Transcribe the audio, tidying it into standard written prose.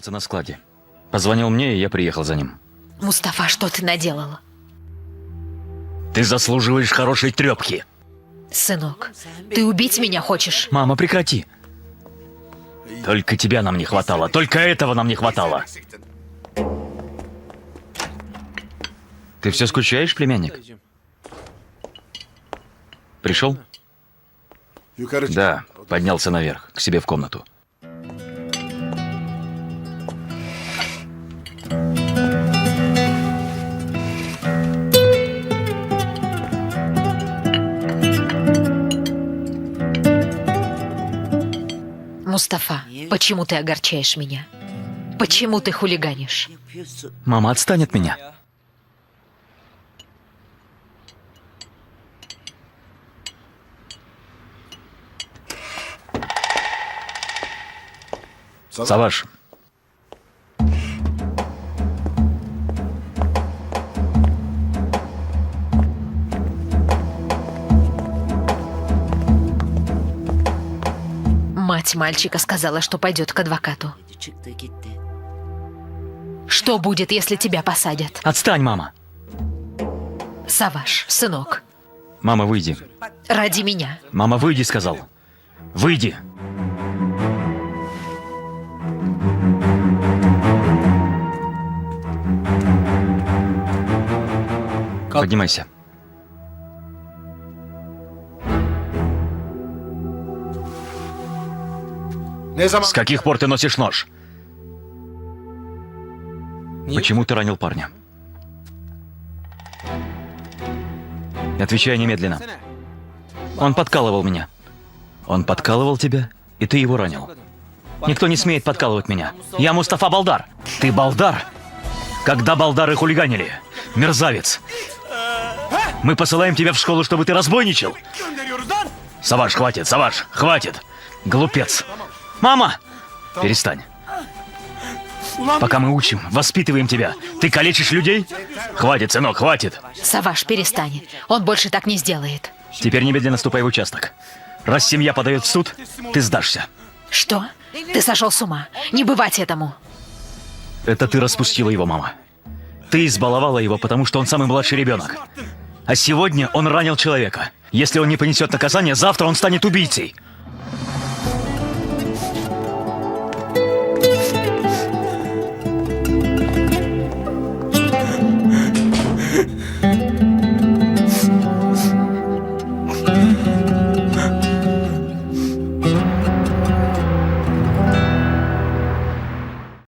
На складе. Позвонил мне, и я приехал за ним. Мустафа, что ты наделал? Ты заслуживаешь хорошей трепки. Сынок, ты убить меня хочешь? Мама, прекрати. Только тебя нам не хватало. Только этого нам не хватало. Ты все скучаешь, племянник? Пришел? Да, поднялся наверх, к себе в комнату. Мустафа, почему ты огорчаешь меня? Почему ты хулиганишь? Мама, отстань от меня. Саваш. Мать мальчика сказала, что пойдет к адвокату. Что будет, если тебя посадят? Отстань, мама. Саваш, сынок, Мама, выйди. ради меня. Мама, выйди, сказал. Выйди. Поднимайся. С каких пор ты носишь нож? Почему ты ранил парня? Отвечай немедленно. Он подкалывал меня. Он подкалывал тебя, и ты его ранил. Никто не смеет подкалывать меня. Я Мустафа Балдар. Ты Балдар? Когда Балдары хулиганили? Мерзавец. Мы посылаем тебя в школу, чтобы ты разбойничал? Саваш, хватит, Саваш, хватит. Глупец. Мама! Перестань. Пока мы учим, воспитываем тебя, ты калечишь людей? Хватит, сынок, хватит. Саваш, перестань. Он больше так не сделает. Теперь немедленно ступай в участок. Раз семья подает в суд, ты сдашься. Что? Ты сошел с ума. Не бывать этому. Это ты распустила его, мама. Ты избаловала его, потому что он самый младший ребенок. А сегодня он ранил человека. Если он не понесет наказание, завтра он станет убийцей.